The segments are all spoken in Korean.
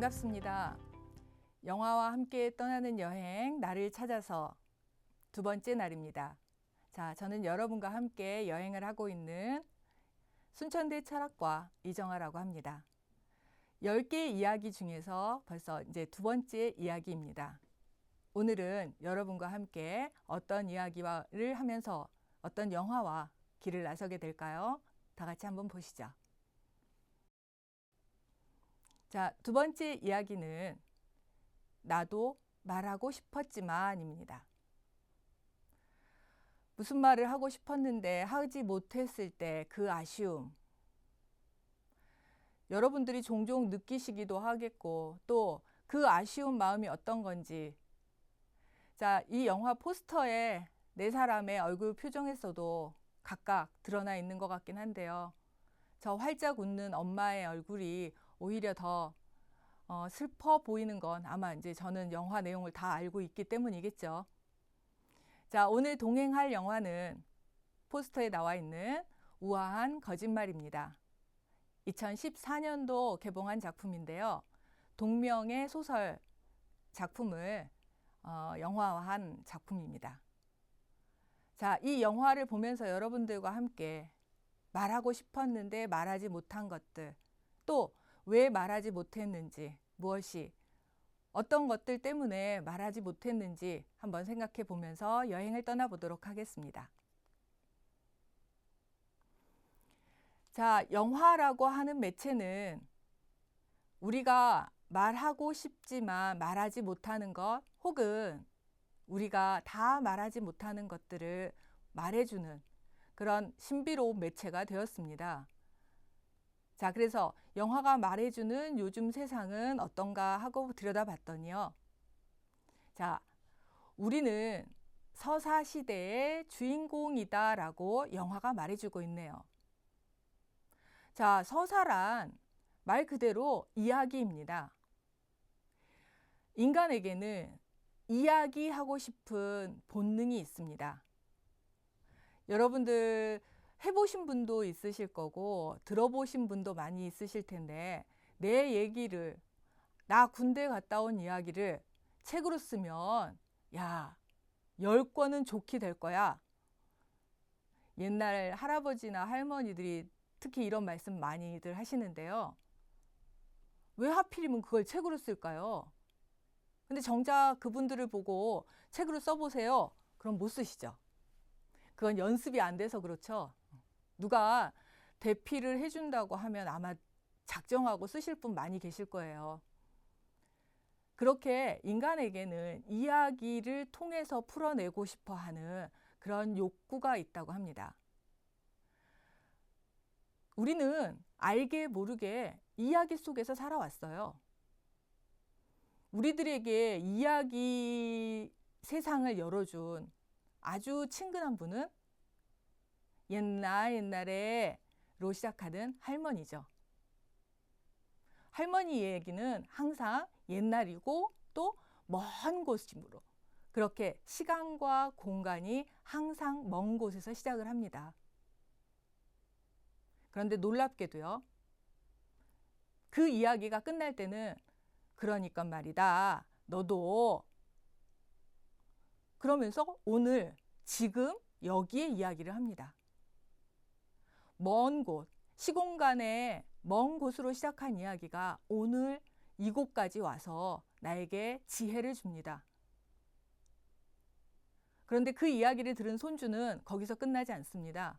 반갑습니다. 영화와 함께 떠나는 여행, 나를 찾아서 두 번째 날입니다. 자, 저는 여러분과 함께 여행을 하고 있는 순천대 철학과 이정아라고 합니다. 10개의 이야기 중에서 벌써 이제 두 번째 이야기입니다. 오늘은 여러분과 함께 어떤 이야기를 하면서 어떤 영화와 길을 나서게 될까요? 다 같이 한번 보시죠. 자, 두 번째 이야기는 나도 말하고 싶었지만입니다. 무슨 말을 하고 싶었는데 하지 못했을 때 그 아쉬움. 여러분들이 종종 느끼시기도 하겠고 또 그 아쉬운 마음이 어떤 건지. 자, 이 영화 포스터에 네 사람의 얼굴 표정에서도 각각 드러나 있는 것 같긴 한데요. 저 활짝 웃는 엄마의 얼굴이 오히려 더 슬퍼 보이는 건 아마 이제 저는 영화 내용을 다 알고 있기 때문이겠죠. 자, 오늘 동행할 영화는 포스터에 나와 있는 우아한 거짓말입니다. 2014년도 개봉한 작품인데요. 동명의 소설 작품을 영화화한 작품입니다. 자, 이 영화를 보면서 여러분들과 함께 말하고 싶었는데 말하지 못한 것들, 또 왜 말하지 못했는지, 무엇이, 어떤 것들 때문에 말하지 못했는지 한번 생각해 보면서 여행을 떠나보도록 하겠습니다. 자, 영화라고 하는 매체는 우리가 말하고 싶지만 말하지 못하는 것, 혹은 우리가 다 말하지 못하는 것들을 말해주는 그런 신비로운 매체가 되었습니다. 자, 그래서 영화가 말해주는 요즘 세상은 어떤가 하고 들여다봤더니요. 자, 우리는 서사시대의 주인공이다라고 영화가 말해주고 있네요. 자, 서사란 말 그대로 이야기입니다. 인간에게는 이야기하고 싶은 본능이 있습니다. 여러분들 해보신 분도 있으실 거고 들어보신 분도 많이 있으실 텐데 내 얘기를, 나 군대 갔다 온 이야기를 책으로 쓰면 야, 10권은 좋게 될 거야. 옛날 할아버지나 할머니들이 특히 이런 말씀 많이들 하시는데요. 왜 하필이면 그걸 책으로 쓸까요? 근데 정작 그분들을 보고 책으로 써보세요. 그럼 못 쓰시죠. 그건 연습이 안 돼서 그렇죠. 누가 대피를 해준다고 하면 아마 작정하고 쓰실 분 많이 계실 거예요. 그렇게 인간에게는 이야기를 통해서 풀어내고 싶어 하는 그런 욕구가 있다고 합니다. 우리는 알게 모르게 이야기 속에서 살아왔어요. 우리들에게 이야기 세상을 열어준 아주 친근한 분은 옛날에로 시작하는 할머니죠. 할머니 얘기는 항상 옛날이고 또 먼 곳으로, 그렇게 시간과 공간이 항상 먼 곳에서 시작을 합니다. 그런데 놀랍게도요, 그 이야기가 끝날 때는 그러니까 말이다, 너도, 그러면서 오늘 지금 여기에 이야기를 합니다. 먼 곳, 시공간의 먼 곳으로 시작한 이야기가 오늘 이곳까지 와서 나에게 지혜를 줍니다. 그런데 그 이야기를 들은 손주는 거기서 끝나지 않습니다.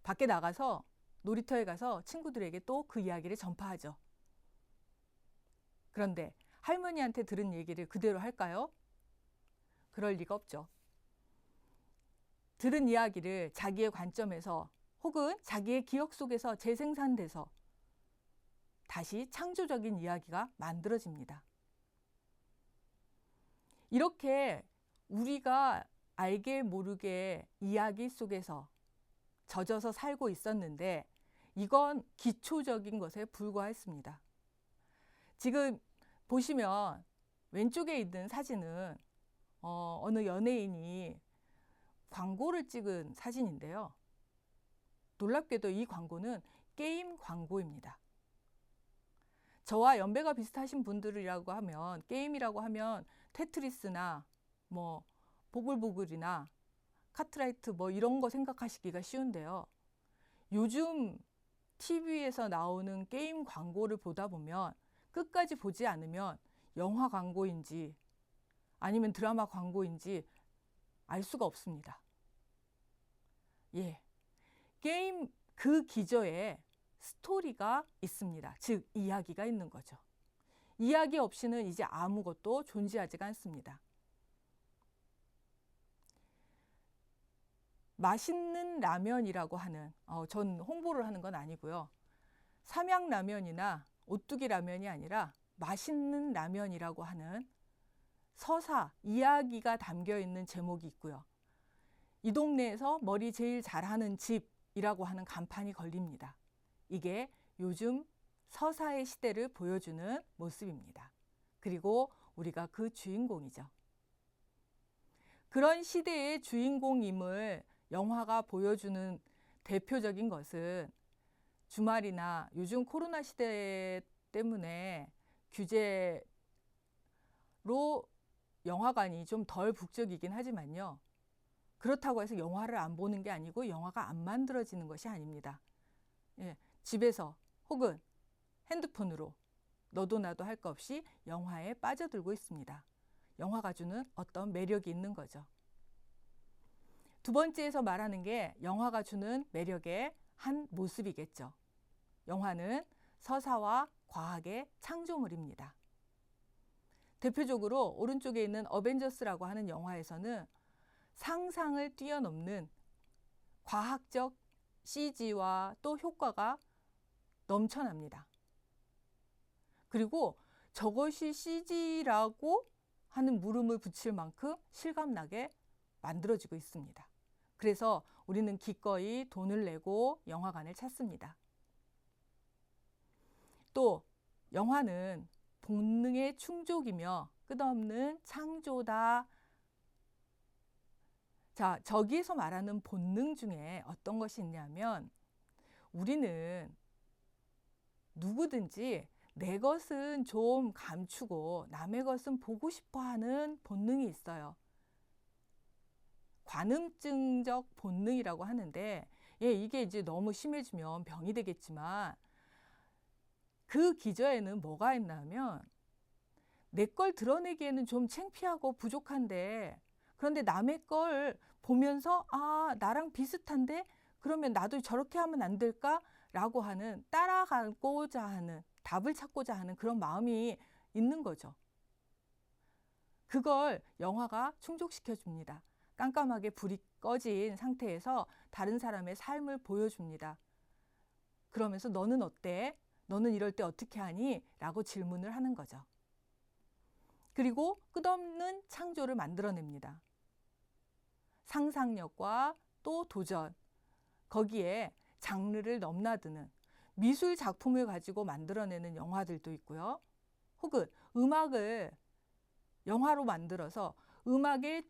밖에 나가서 놀이터에 가서 친구들에게 또 그 이야기를 전파하죠. 그런데 할머니한테 들은 얘기를 그대로 할까요? 그럴 리가 없죠. 들은 이야기를 자기의 관점에서 혹은 자기의 기억 속에서 재생산돼서 다시 창조적인 이야기가 만들어집니다. 이렇게 우리가 알게 모르게 이야기 속에서 젖어서 살고 있었는데 이건 기초적인 것에 불과했습니다. 지금 보시면 왼쪽에 있는 사진은 어느 연예인이 광고를 찍은 사진인데요. 놀랍게도 이 광고는 게임 광고입니다. 저와 연배가 비슷하신 분들이라고 하면, 게임이라고 하면 테트리스나 뭐 보글보글이나 카트라이트 뭐 이런 거 생각하시기가 쉬운데요. 요즘 TV에서 나오는 게임 광고를 보다 보면 끝까지 보지 않으면 영화 광고인지 아니면 드라마 광고인지 알 수가 없습니다. 예. 게임 그 기저에 스토리가 있습니다. 즉, 이야기가 있는 거죠. 이야기 없이는 이제 아무것도 존재하지가 않습니다. 맛있는 라면이라고 하는, 전 홍보를 하는 건 아니고요. 삼양라면이나 오뚜기 라면이 아니라 맛있는 라면이라고 하는 서사, 이야기가 담겨 있는 제목이 있고요. 이 동네에서 머리 제일 잘하는 집이라고 하는 간판이 걸립니다. 이게 요즘 서사의 시대를 보여주는 모습입니다. 그리고 우리가 그 주인공이죠. 그런 시대의 주인공임을 영화가 보여주는 대표적인 것은 주말이나 요즘 코로나 시대 때문에 규제로 영화관이 좀 덜 북적이긴 하지만요. 그렇다고 해서 영화를 안 보는 게 아니고 영화가 안 만들어지는 것이 아닙니다. 예, 집에서 혹은 핸드폰으로 너도 나도 할 것 없이 영화에 빠져들고 있습니다. 영화가 주는 어떤 매력이 있는 거죠. 두 번째에서 말하는 게 영화가 주는 매력의 한 모습이겠죠. 영화는 서사와 과학의 창조물입니다. 대표적으로 오른쪽에 있는 어벤져스라고 하는 영화에서는 상상을 뛰어넘는 과학적 CG와 또 효과가 넘쳐납니다. 그리고 저것이 CG라고 하는 물음을 붙일 만큼 실감나게 만들어지고 있습니다. 그래서 우리는 기꺼이 돈을 내고 영화관을 찾습니다. 또 영화는 본능의 충족이며 끝없는 창조다. 자, 저기에서 말하는 본능 중에 어떤 것이 있냐면 우리는 누구든지 내 것은 좀 감추고 남의 것은 보고 싶어 하는 본능이 있어요. 관음증적 본능이라고 하는데, 예, 이게 이제 너무 심해지면 병이 되겠지만 그 기저에는 뭐가 있냐면 내 걸 드러내기에는 좀 창피하고 부족한데 그런데 남의 걸 보면서 아, 나랑 비슷한데 그러면 나도 저렇게 하면 안 될까? 라고 하는 따라가고자 하는 답을 찾고자 하는 그런 마음이 있는 거죠. 그걸 영화가 충족시켜 줍니다. 깜깜하게 불이 꺼진 상태에서 다른 사람의 삶을 보여줍니다. 그러면서 너는 어때? 너는 이럴 때 어떻게 하니? 라고 질문을 하는 거죠. 그리고 끝없는 창조를 만들어냅니다. 상상력과 또 도전, 거기에 장르를 넘나드는 미술 작품을 가지고 만들어내는 영화들도 있고요. 혹은 음악을 영화로 만들어서 음악의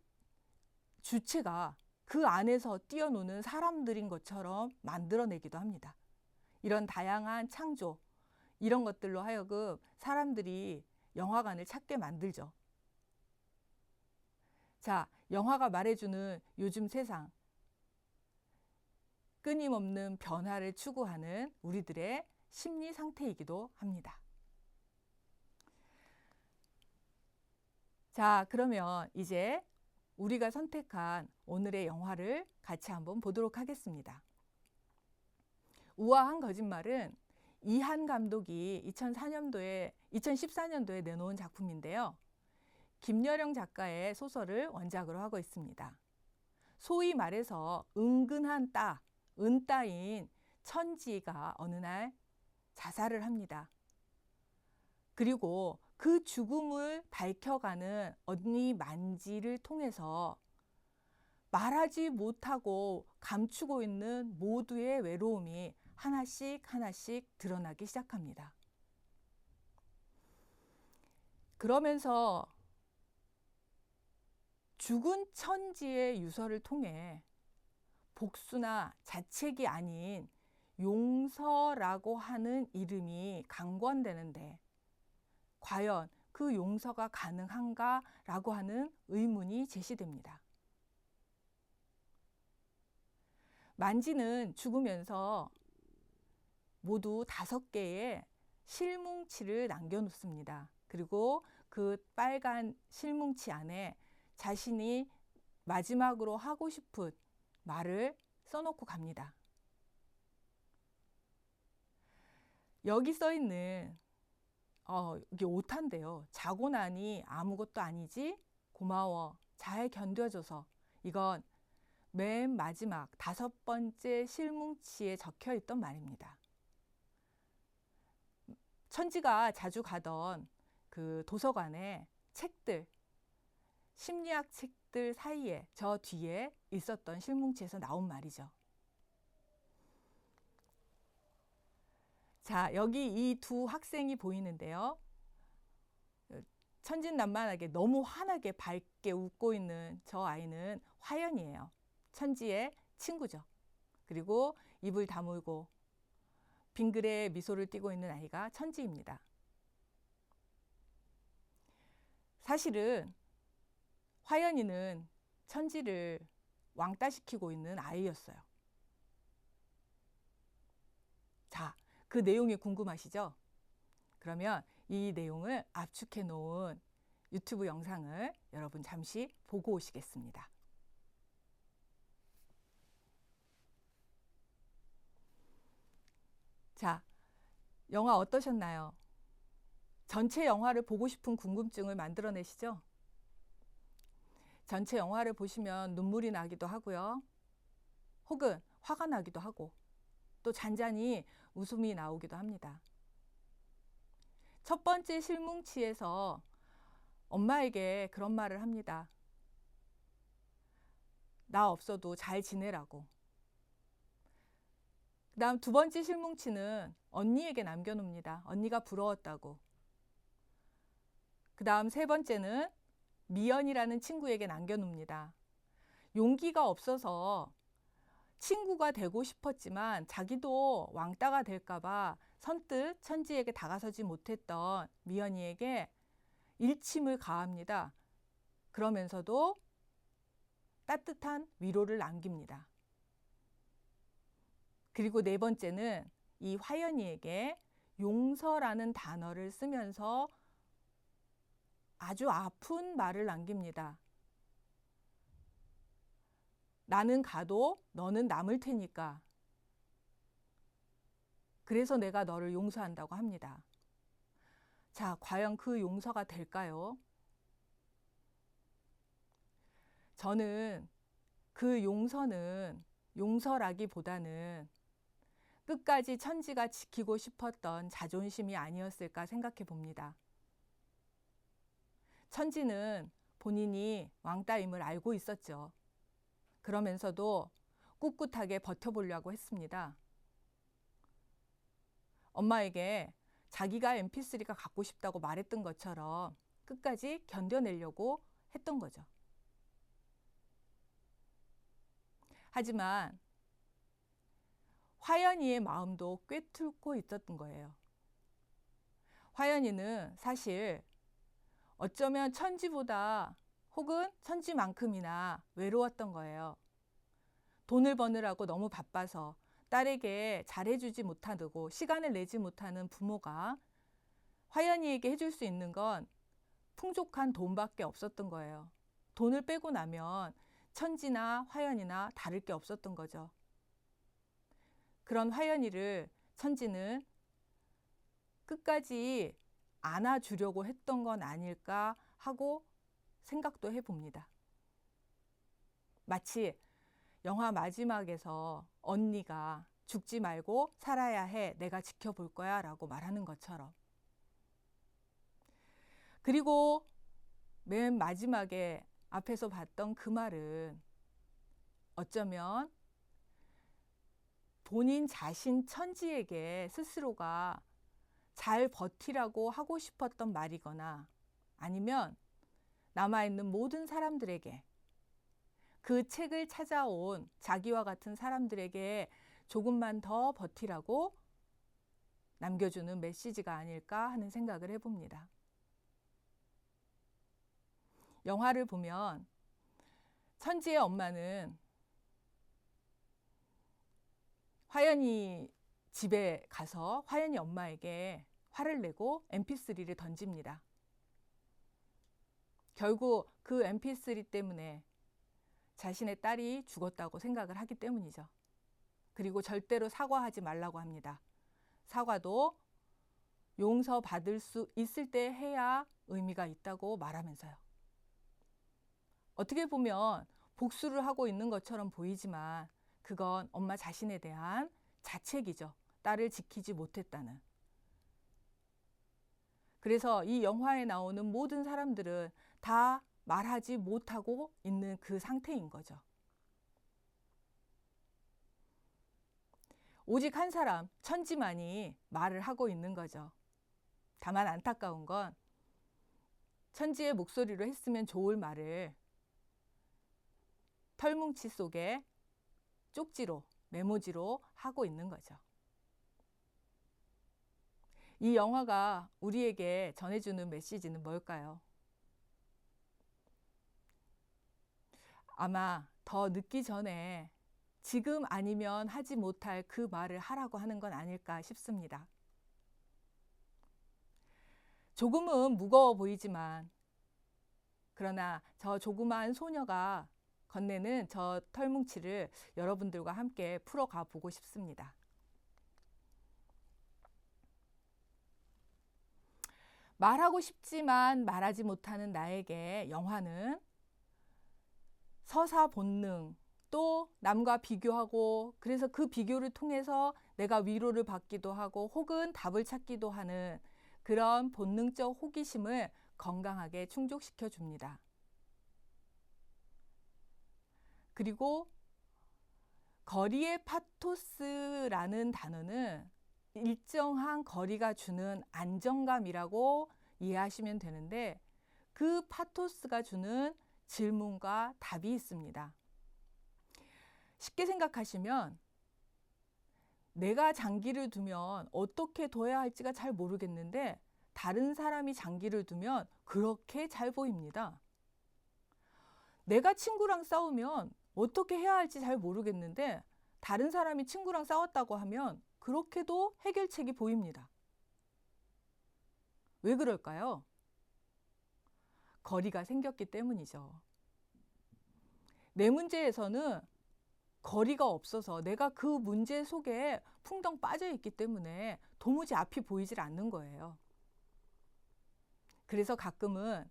주체가 그 안에서 뛰어노는 사람들인 것처럼 만들어내기도 합니다. 이런 다양한 창조, 이런 것들로 하여금 사람들이 영화관을 찾게 만들죠. 자, 영화가 말해주는 요즘 세상, 끊임없는 변화를 추구하는 우리들의 심리 상태이기도 합니다. 자, 그러면 이제 우리가 선택한 오늘의 영화를 같이 한번 보도록 하겠습니다. 우아한 거짓말은 이한 감독이 2014년도에 내놓은 작품인데요. 김여령 작가의 소설을 원작으로 하고 있습니다. 소위 말해서 은근한 은따인 천지가 어느 날 자살을 합니다. 그리고 그 죽음을 밝혀가는 언니 만지를 통해서 말하지 못하고 감추고 있는 모두의 외로움이 하나씩 드러나기 시작합니다. 그러면서 죽은 천지의 유서를 통해 복수나 자책이 아닌 용서라고 하는 이름이 강권되는데 과연 그 용서가 가능한가라고 하는 의문이 제시됩니다. 만지는 죽으면서 모두 5개의 실뭉치를 남겨놓습니다. 그리고 그 빨간 실뭉치 안에 자신이 마지막으로 하고 싶은 말을 써놓고 갑니다. 여기 써 있는 이게 오탄데요. 자고 나니 아무것도 아니지? 고마워. 잘 견뎌줘서. 이건 맨 마지막 5번째 실뭉치에 적혀 있던 말입니다. 천지가 자주 가던 그 도서관에 책들, 심리학 책들 사이에 저 뒤에 있었던 실뭉치에서 나온 말이죠. 자, 여기 이 두 학생이 보이는데요. 천진난만하게 너무 환하게 밝게 웃고 있는 저 아이는 화연이에요. 천지의 친구죠. 그리고 입을 다물고 빙그레 미소를 띠고 있는 아이가 천지입니다. 사실은 화연이는 천지를 왕따시키고 있는 아이였어요. 자, 그 내용이 궁금하시죠? 그러면 이 내용을 압축해 놓은 유튜브 영상을 여러분 잠시 보고 오시겠습니다. 자, 영화 어떠셨나요? 전체 영화를 보고 싶은 궁금증을 만들어내시죠? 전체 영화를 보시면 눈물이 나기도 하고요. 혹은 화가 나기도 하고 또 잔잔히 웃음이 나오기도 합니다. 첫 번째 실뭉치에서 엄마에게 그런 말을 합니다. 나 없어도 잘 지내라고. 그 다음 2번째 실뭉치는 언니에게 남겨놓습니다. 언니가 부러웠다고. 그 다음 3번째는 미연이라는 친구에게 남겨놓습니다. 용기가 없어서 친구가 되고 싶었지만 자기도 왕따가 될까봐 선뜻 천지에게 다가서지 못했던 미연이에게 일침을 가합니다. 그러면서도 따뜻한 위로를 남깁니다. 그리고 4번째는 이 화연이에게 용서라는 단어를 쓰면서 아주 아픈 말을 남깁니다. 나는 가도 너는 남을 테니까. 그래서 내가 너를 용서한다고 합니다. 자, 과연 그 용서가 될까요? 저는 그 용서는 용서라기보다는 끝까지 천지가 지키고 싶었던 자존심이 아니었을까 생각해 봅니다. 천지는 본인이 왕따임을 알고 있었죠. 그러면서도 꿋꿋하게 버텨보려고 했습니다. 엄마에게 자기가 mp3가 갖고 싶다고 말했던 것처럼 끝까지 견뎌내려고 했던 거죠. 하지만 화연이의 마음도 꿰뚫고 있었던 거예요. 화연이는 사실 어쩌면 천지보다 혹은 천지만큼이나 외로웠던 거예요. 돈을 버느라고 너무 바빠서 딸에게 잘해주지 못하고 시간을 내지 못하는 부모가 화연이에게 해줄 수 있는 건 풍족한 돈밖에 없었던 거예요. 돈을 빼고 나면 천지나 화연이나 다를 게 없었던 거죠. 그런 화연이를 천지는 끝까지 안아주려고 했던 건 아닐까 하고 생각도 해봅니다. 마치 영화 마지막에서 언니가 죽지 말고 살아야 해, 내가 지켜볼 거야 라고 말하는 것처럼. 그리고 맨 마지막에 앞에서 봤던 그 말은 어쩌면 본인 자신 천지에게 스스로가 잘 버티라고 하고 싶었던 말이거나 아니면 남아있는 모든 사람들에게 그 책을 찾아온 자기와 같은 사람들에게 조금만 더 버티라고 남겨주는 메시지가 아닐까 하는 생각을 해봅니다. 영화를 보면 천지의 엄마는 화연이 집에 가서 화연이 엄마에게 화를 내고 mp3를 던집니다. 결국 그 mp3 때문에 자신의 딸이 죽었다고 생각을 하기 때문이죠. 그리고 절대로 사과하지 말라고 합니다. 사과도 용서받을 수 있을 때 해야 의미가 있다고 말하면서요. 어떻게 보면 복수를 하고 있는 것처럼 보이지만 그건 엄마 자신에 대한 자책이죠. 딸을 지키지 못했다는. 그래서 이 영화에 나오는 모든 사람들은 다 말하지 못하고 있는 그 상태인 거죠. 오직 한 사람, 천지만이 말을 하고 있는 거죠. 다만 안타까운 건 천지의 목소리로 했으면 좋을 말을 털뭉치 속에 쪽지로, 메모지로 하고 있는 거죠. 이 영화가 우리에게 전해주는 메시지는 뭘까요? 아마 더 늦기 전에 지금 아니면 하지 못할 그 말을 하라고 하는 건 아닐까 싶습니다. 조금은 무거워 보이지만 그러나 저 조그마한 소녀가 건네는 저 털뭉치를 여러분들과 함께 풀어가 보고 싶습니다. 말하고 싶지만 말하지 못하는 나에게 영화는 서사 본능, 또 남과 비교하고 그래서 그 비교를 통해서 내가 위로를 받기도 하고 혹은 답을 찾기도 하는 그런 본능적 호기심을 건강하게 충족시켜 줍니다. 그리고 거리의 파토스라는 단어는 일정한 거리가 주는 안정감이라고 이해하시면 되는데 그 파토스가 주는 질문과 답이 있습니다. 쉽게 생각하시면 내가 장기를 두면 어떻게 둬야 할지가 잘 모르겠는데 다른 사람이 장기를 두면 그렇게 잘 보입니다. 내가 친구랑 싸우면 어떻게 해야 할지 잘 모르겠는데 다른 사람이 친구랑 싸웠다고 하면 그렇게도 해결책이 보입니다. 왜 그럴까요? 거리가 생겼기 때문이죠. 내 문제에서는 거리가 없어서 내가 그 문제 속에 풍덩 빠져 있기 때문에 도무지 앞이 보이질 않는 거예요. 그래서 가끔은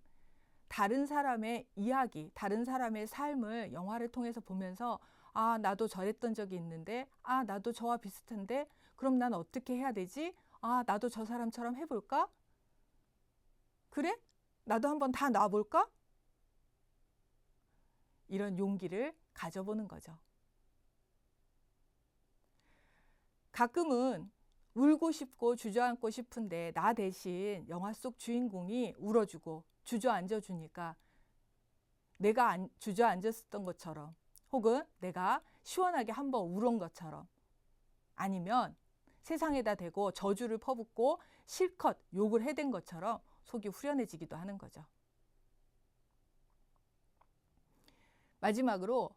다른 사람의 이야기, 다른 사람의 삶을 영화를 통해서 보면서 아, 나도 저랬던 적이 있는데, 아, 나도 저와 비슷한데, 그럼 난 어떻게 해야 되지? 아, 나도 저 사람처럼 해볼까? 그래? 나도 한번 다 놔볼까? 이런 용기를 가져보는 거죠. 가끔은 울고 싶고 주저앉고 싶은데 나 대신 영화 속 주인공이 울어주고 주저앉아 주니까 내가 주저앉았었던 것처럼 혹은 내가 시원하게 한번 울은 것처럼 아니면 세상에다 대고 저주를 퍼붓고 실컷 욕을 해댄 것처럼 속이 후련해지기도 하는 거죠. 마지막으로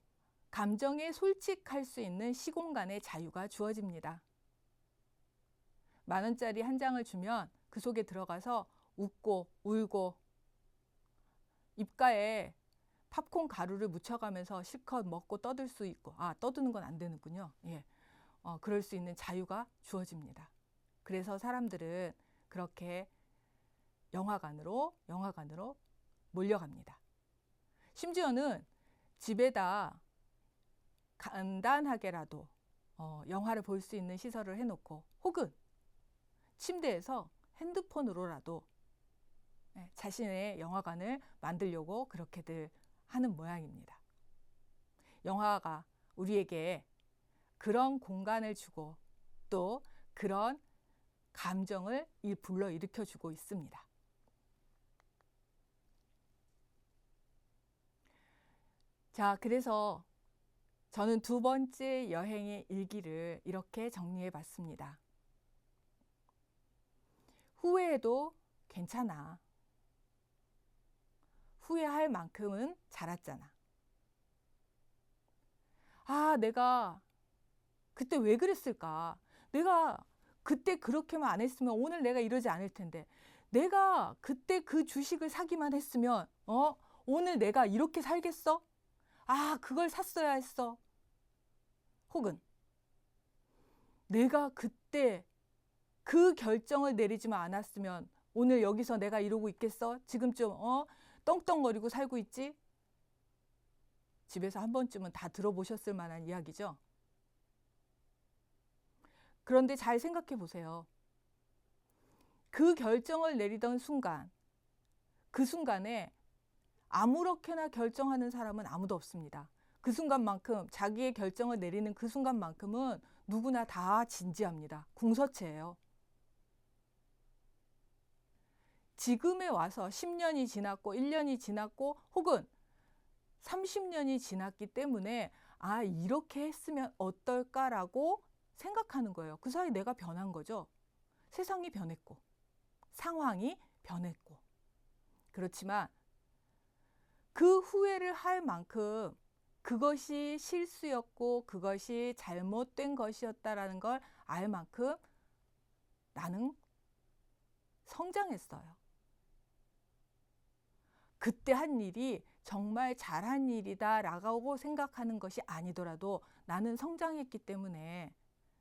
감정에 솔직할 수 있는 시공간의 자유가 주어집니다. 10,000원짜리 한 장을 주면 그 속에 들어가서 웃고 울고 입가에 팝콘 가루를 묻혀가면서 실컷 먹고 떠들 수 있고 떠드는 건 안 되는군요. 예. 그럴 수 있는 자유가 주어집니다. 그래서 사람들은 그렇게 영화관으로 몰려갑니다. 심지어는 집에다 간단하게라도 영화를 볼 수 있는 시설을 해놓고 혹은 침대에서 핸드폰으로라도 자신의 영화관을 만들려고 그렇게들 하는 모양입니다. 영화가 우리에게 그런 공간을 주고 또 그런 감정을 불러일으켜 주고 있습니다. 자, 그래서 저는 두 번째 여행의 일기를 이렇게 정리해 봤습니다. 후회해도 괜찮아. 후회할 만큼은 자랐잖아. 아, 내가 그때 왜 그랬을까? 내가 그때 그렇게만 안 했으면 오늘 내가 이러지 않을 텐데. 내가 그때 그 주식을 사기만 했으면, 오늘 내가 이렇게 살겠어? 아, 그걸 샀어야 했어. 혹은 내가 그때 그 결정을 내리지만 않았으면 오늘 여기서 내가 이러고 있겠어? 지금쯤, 떵떵거리고 살고 있지? 집에서 한 번쯤은 다 들어보셨을 만한 이야기죠. 그런데 잘 생각해 보세요. 그 결정을 내리던 순간, 그 순간에 아무렇게나 결정하는 사람은 아무도 없습니다. 그 순간만큼, 자기의 결정을 내리는 그 순간만큼은 누구나 다 진지합니다. 궁서체예요. 지금에 와서 10년이 지났고 1년이 지났고 혹은 30년이 지났기 때문에 아, 이렇게 했으면 어떨까라고 생각하는 거예요. 그 사이 내가 변한 거죠. 세상이 변했고 상황이 변했고. 그렇지만 그 후회를 할 만큼 그것이 실수였고 그것이 잘못된 것이었다라는 걸 알 만큼 나는 성장했어요. 그때 한 일이 정말 잘한 일이다라고 생각하는 것이 아니더라도 나는 성장했기 때문에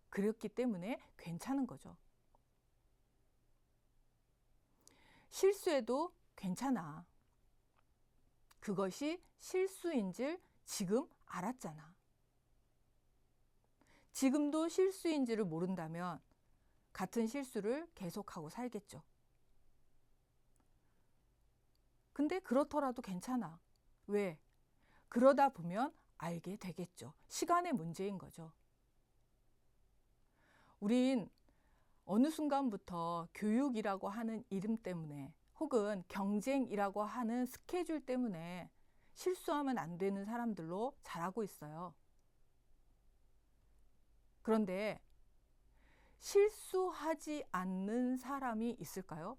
그랬기 때문에 괜찮은 거죠. 실수해도 괜찮아. 그것이 실수인 줄 지금 알았잖아. 지금도 실수인지를 모른다면 같은 실수를 계속하고 살겠죠. 근데 그렇더라도 괜찮아. 왜? 그러다 보면 알게 되겠죠. 시간의 문제인 거죠. 우린 어느 순간부터 교육이라고 하는 이름 때문에 혹은 경쟁이라고 하는 스케줄 때문에 실수하면 안 되는 사람들로 자라고 있어요. 그런데 실수하지 않는 사람이 있을까요?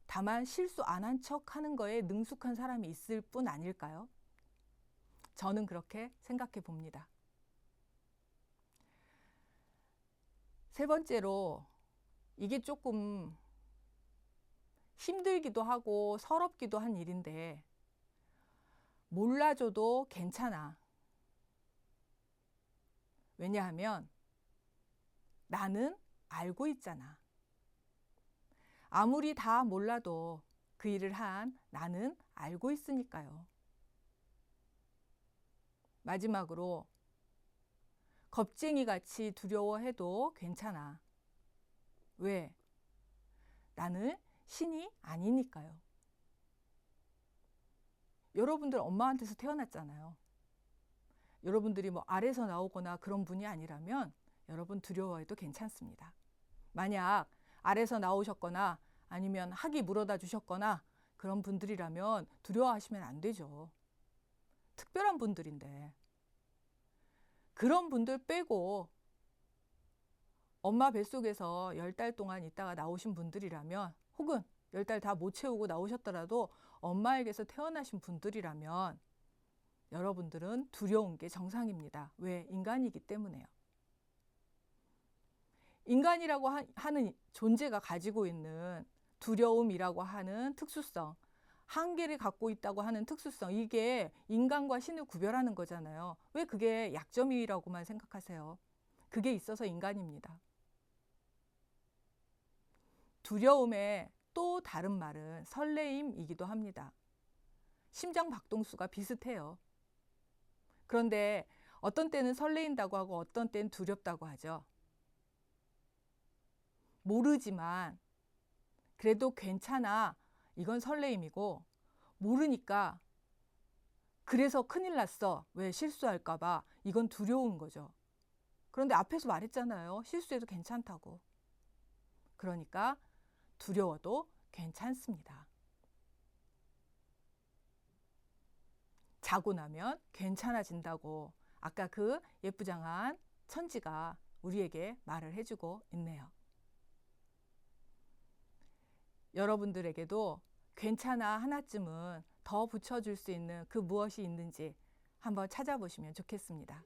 다만 실수 안 한 척 하는 거에 능숙한 사람이 있을 뿐 아닐까요? 저는 그렇게 생각해 봅니다. 세 번째로 이게 조금 힘들기도 하고 서럽기도 한 일인데 몰라줘도 괜찮아. 왜냐하면 나는 알고 있잖아. 아무리 다 몰라도 그 일을 한 나는 알고 있으니까요. 마지막으로 겁쟁이 같이 두려워해도 괜찮아. 왜? 나는 신이 아니니까요. 여러분들 엄마한테서 태어났잖아요. 여러분들이 뭐 아래서 나오거나 그런 분이 아니라면 여러분 두려워해도 괜찮습니다. 만약 아래서 나오셨거나 아니면 학이 물어다 주셨거나 그런 분들이라면 두려워하시면 안 되죠. 특별한 분들인데. 그런 분들 빼고 엄마 뱃속에서 10달 동안 있다가 나오신 분들이라면 혹은 10달 다 못 채우고 나오셨더라도 엄마에게서 태어나신 분들이라면 여러분들은 두려운 게 정상입니다. 왜? 인간이기 때문에요. 인간이라고 하는 존재가 가지고 있는 두려움이라고 하는 특수성, 한계를 갖고 있다고 하는 특수성, 이게 인간과 신을 구별하는 거잖아요. 왜 그게 약점이라고만 생각하세요? 그게 있어서 인간입니다. 두려움의 또 다른 말은 설레임이기도 합니다. 심장 박동수가 비슷해요. 그런데 어떤 때는 설레인다고 하고 어떤 때는 두렵다고 하죠. 모르지만 그래도 괜찮아. 이건 설레임이고 모르니까 그래서 큰일 났어. 왜? 실수할까 봐. 이건 두려운 거죠. 그런데 앞에서 말했잖아요. 실수해도 괜찮다고. 그러니까 두려워도 괜찮습니다. 자고 나면 괜찮아진다고 아까 그 예쁘장한 천지가 우리에게 말을 해주고 있네요. 여러분들에게도 괜찮아 하나쯤은 더 붙여줄 수 있는 그 무엇이 있는지 한번 찾아보시면 좋겠습니다.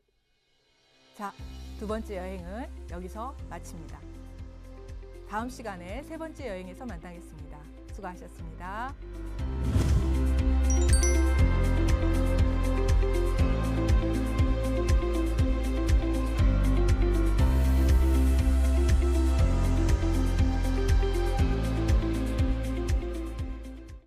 자, 두 번째 여행은 여기서 마칩니다. 다음 시간에 세 번째 여행에서 만나겠습니다. 수고하셨습니다.